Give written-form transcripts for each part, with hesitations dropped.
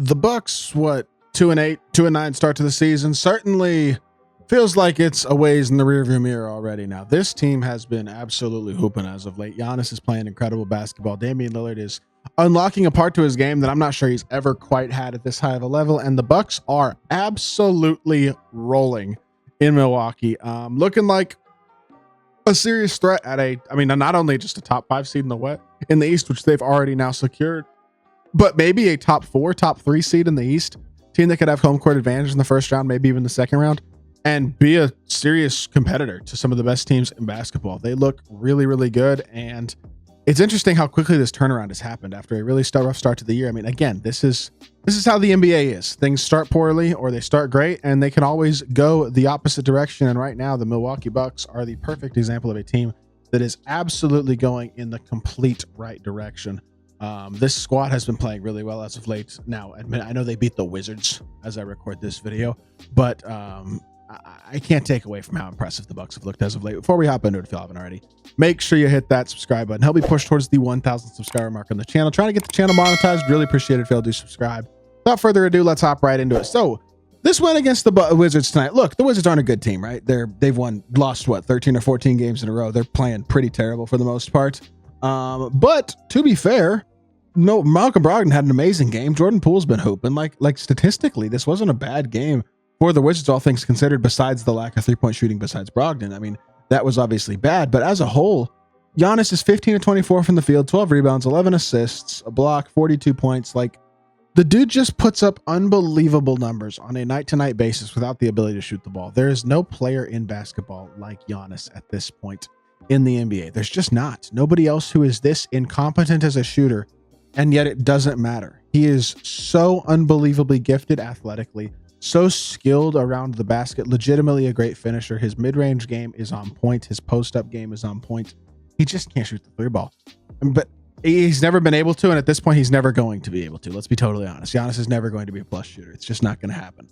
The Bucks, what, 2-8, 2-9 start to the season, certainly feels like it's a ways in the rearview mirror already. Now, this team has been absolutely hooping as of late. Giannis is playing incredible basketball. Damian Lillard is unlocking a part to his game that I'm not sure he's ever quite had at this high of a level, and the Bucks are absolutely rolling in Milwaukee, looking like a serious threat at not only just a top 5 seed in the East, which they've already now secured, but maybe a top 4, top 3 seed in the East, team that could have home court advantage in the first round, maybe even the second round, and be a serious competitor to some of the best teams in basketball. They look really, really good, and it's interesting how quickly this turnaround has happened after a really rough start to the year. I mean, again, this is how the NBA is. Things start poorly or they start great, and they can always go the opposite direction. And right now, the Milwaukee Bucks are the perfect example of a team that is absolutely going in the complete right direction. This squad has been playing really well as of late. Now, I know they beat the Wizards as I record this video, but I can't take away from how impressive the Bucks have looked as of late. Before we hop into it, if you haven't already, make sure you hit that subscribe button. Help me push towards the 1,000 subscriber mark on the channel. Trying to get the channel monetized. Really appreciate it if you'll do subscribe. Without further ado, let's hop right into it. So this win against the Wizards tonight. Look, the Wizards aren't a good team, right? They've lost 13 or 14 games in a row. They're playing pretty terrible for the most part. But to be fair, no, Malcolm Brogdon had an amazing game. Jordan Poole's been hooping. Like statistically, this wasn't a bad game for the Wizards, all things considered, besides the lack of three-point shooting besides Brogdon. I mean, that was obviously bad, but as a whole, Giannis is 15 of 24 from the field, 12 rebounds, 11 assists, a block, 42 points. Like, the dude just puts up unbelievable numbers on a night-to-night basis without the ability to shoot the ball. There is no player in basketball like Giannis at this point in the NBA. There's just not. Nobody else who is this incompetent as a shooter, and yet it doesn't matter. He is so unbelievably gifted athletically, so skilled around the basket, legitimately a great finisher. His mid-range game is on point. His post-up game is on point. He just can't shoot the three ball. But he's never been able to, and at this point, he's never going to be able to. Let's be totally honest. Giannis is never going to be a plus shooter. It's just not going to happen.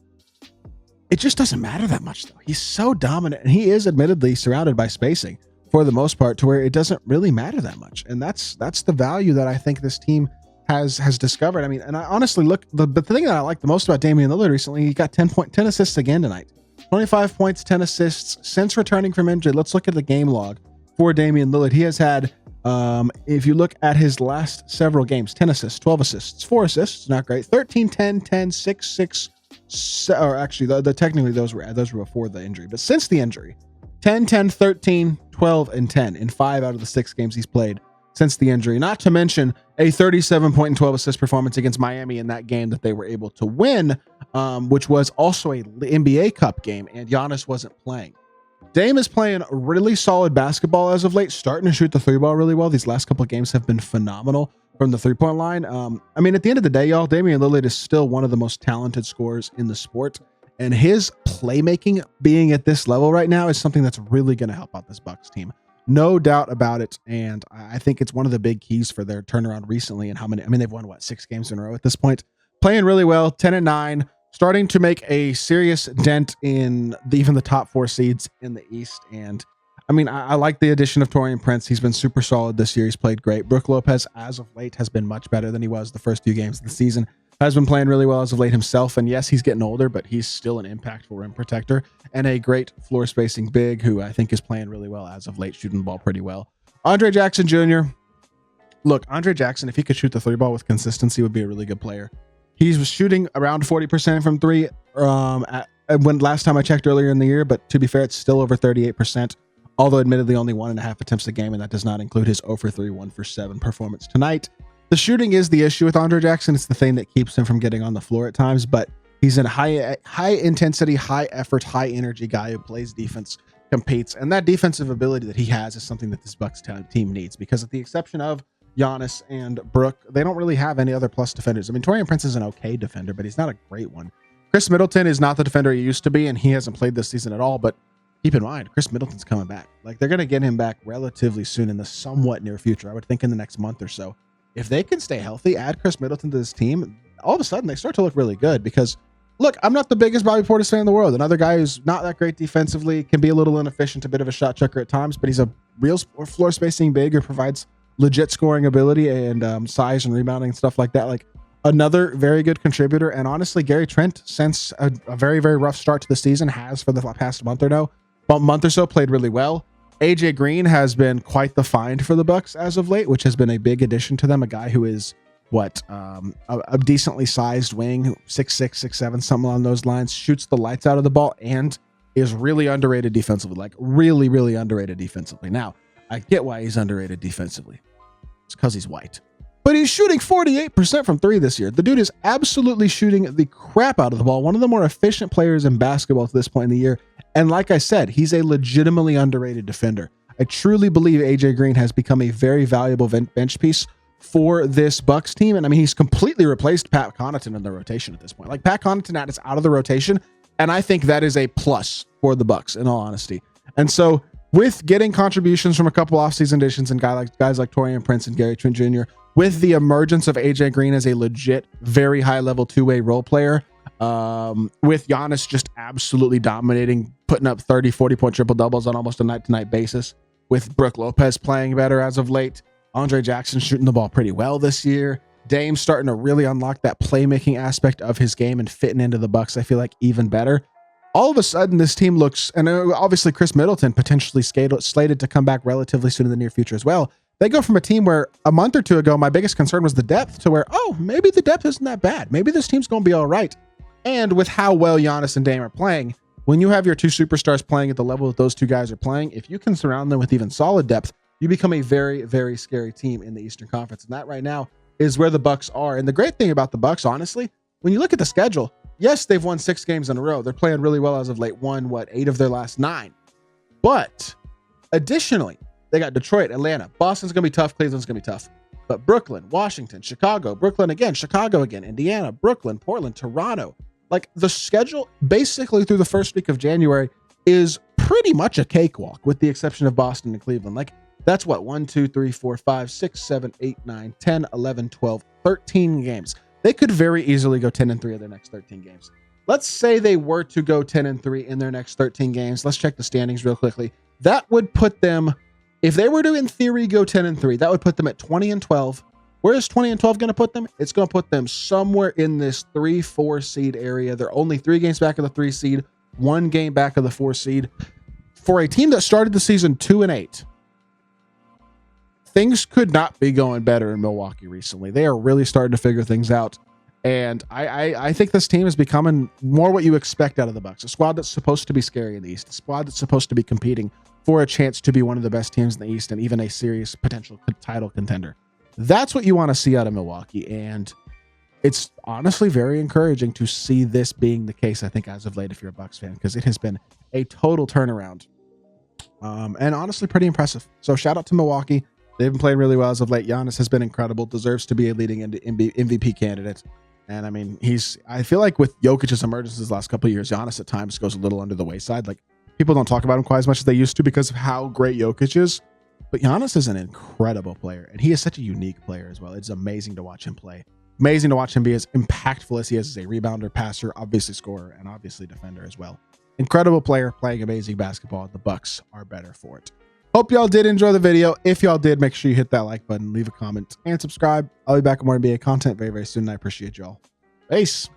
It just doesn't matter that much, though. He's so dominant, and he is admittedly surrounded by spacing for the most part to where it doesn't really matter that much. And that's the value that I think this team has discovered. I mean, and I honestly look, the thing that I like the most about Damian Lillard recently, he got 10 assists again tonight. 25 points, 10 assists since returning from injury. Let's look at the game log for Damian Lillard. He has had, if you look at his last several games, 10 assists, 12 assists, 4 assists, not great. 13, 10, 10, 6, 6, or actually, technically those were before the injury, but since the injury, 10, 10, 13, 12, and 10 in 5 out of the 6 games he's played since the injury, not to mention a 37 point and 12 assist performance against Miami in that game that they were able to win, which was also a NBA Cup game, and Giannis wasn't playing. Dame is playing really solid basketball as of late, starting to shoot the three ball really well. These last couple of games have been phenomenal from the three-point line. I mean, at the end of the day, y'all, Damian Lillard is still one of the most talented scorers in the sport, and his playmaking being at this level right now is something that's really going to help out this Bucks team. No doubt about it, and I think it's one of the big keys for their turnaround recently. And they've won 6 games in a row at this point, playing really well, 10-9, starting to make a serious dent in even the top 4 seeds in the East. And I mean, I like the addition of Taurean Prince. He's been super solid this year. He's played great. Brook Lopez, as of late, has been much better than he was the first few games of the season. Has been playing really well as of late himself. And yes, he's getting older, but he's still an impactful rim protector and a great floor spacing big who I think is playing really well as of late, shooting the ball pretty well. Andre Jackson Jr. Look, Andre Jackson, if he could shoot the three ball with consistency, would be a really good player. He was shooting around 40% from three when last time I checked earlier in the year, but to be fair, it's still over 38%, although admittedly only 1.5 attempts a game, and that does not include his 0 for 3, 1 for 7 performance tonight. The shooting is the issue with Andre Jackson. It's the thing that keeps him from getting on the floor at times, but he's a high intensity, high effort, high energy guy who plays defense, competes, and that defensive ability that he has is something that this Bucks team needs, because with the exception of Giannis and Brook, they don't really have any other plus defenders. I mean, Taurean Prince is an okay defender, but he's not a great one. Chris Middleton is not the defender he used to be, and he hasn't played this season at all, but keep in mind, Chris Middleton's coming back. Like, they're going to get him back relatively soon in the somewhat near future. I would think in the next month or so. If they can stay healthy, add Chris Middleton to this team, all of a sudden they start to look really good. Because, look, I'm not the biggest Bobby Portis fan in the world. Another guy who's not that great defensively, can be a little inefficient, a bit of a shot chucker at times, but he's a real floor spacing big who provides legit scoring ability and size and rebounding and stuff like that. Like, another very good contributor. And honestly, Gary Trent, since a very, very rough start to the season, has for the past month or so played really well. AJ Green has been quite the find for the Bucks as of late, which has been a big addition to them. A guy who is a decently sized wing, 6'6", 6'7", something along those lines, shoots the lights out of the ball and is really underrated defensively, like really, really underrated defensively. Now, I get why he's underrated defensively. It's because he's white. But he's shooting 48% from three this year. The dude is absolutely shooting the crap out of the ball. One of the more efficient players in basketball to this point in the year. And like I said, he's a legitimately underrated defender. I truly believe AJ Green has become a very valuable bench piece for this Bucks team. And I mean, he's completely replaced Pat Connaughton in the rotation at this point. Like, Pat Connaughton is out of the rotation. And I think that is a plus for the Bucks, in all honesty. And so with getting contributions from a couple offseason additions and guys like Taurean Prince and Gary Trent Jr., with the emergence of AJ Green as a legit, very high-level two-way role player, with Giannis just absolutely dominating, putting up 30, 40-point triple-doubles on almost a night-to-night basis, with Brook Lopez playing better as of late, Andre Jackson shooting the ball pretty well this year, Dame starting to really unlock that playmaking aspect of his game and fitting into the Bucks, I feel like, even better. All of a sudden, this team looks, and obviously Chris Middleton potentially slated to come back relatively soon in the near future as well. They go from a team where a month or two ago, my biggest concern was the depth, to where, oh, maybe the depth isn't that bad. Maybe this team's going to be all right. And with how well Giannis and Dame are playing, when you have your two superstars playing at the level that those two guys are playing, if you can surround them with even solid depth, you become a very, very scary team in the Eastern Conference. And that right now is where the Bucks are. And the great thing about the Bucks, honestly, when you look at the schedule, yes, they've won 6 games in a row. They're playing really well as of late. Won, 8 of their last 9. But additionally, they got Detroit, Atlanta. Boston's going to be tough. Cleveland's going to be tough. But Brooklyn, Washington, Chicago, Brooklyn again, Chicago again, Indiana, Brooklyn, Portland, Toronto. Like, the schedule basically through the first week of January is pretty much a cakewalk, with the exception of Boston and Cleveland. Like, that's what, 1, 2, 3, 4, 5, 6, 7, 8, 9, 10, 11, 12, 13 games. They could very easily go 10-3 of their next 13 games. Let's say they were to go 10-3 in their next 13 games. Let's check the standings real quickly. That would put them, if they were to, in theory, go 10-3, that would put them at 20-12. Where is 20-12 going to put them? It's going to put them somewhere in this 3-4 seed area. They're only 3 games back of the 3 seed, 1 game back of the 4 seed. For a team that started the season 2-8, things could not be going better in Milwaukee recently. They are really starting to figure things out. And I think this team is becoming more what you expect out of the Bucks. A squad that's supposed to be scary in the East. A squad that's supposed to be competing for a chance to be one of the best teams in the East and even a serious potential title contender. That's what you want to see out of Milwaukee. And it's honestly very encouraging to see this being the case, I think, as of late, if you're a Bucks fan, because it has been a total turnaround. And honestly, pretty impressive. So shout out to Milwaukee. They've been playing really well as of late. Giannis has been incredible, deserves to be a leading MVP candidate. And I mean, I feel like with Jokic's emergence the last couple of years, Giannis at times goes a little under the wayside. Like, people don't talk about him quite as much as they used to because of how great Jokic is. But Giannis is an incredible player, and he is such a unique player as well. It's amazing to watch him play. Amazing to watch him be as impactful as he is as a rebounder, passer, obviously scorer, and obviously defender as well. Incredible player playing amazing basketball. The Bucks are better for it. Hope y'all did enjoy the video. If y'all did, make sure you hit that like button, leave a comment, and subscribe. I'll be back with more NBA content very, very soon. I appreciate y'all. Peace.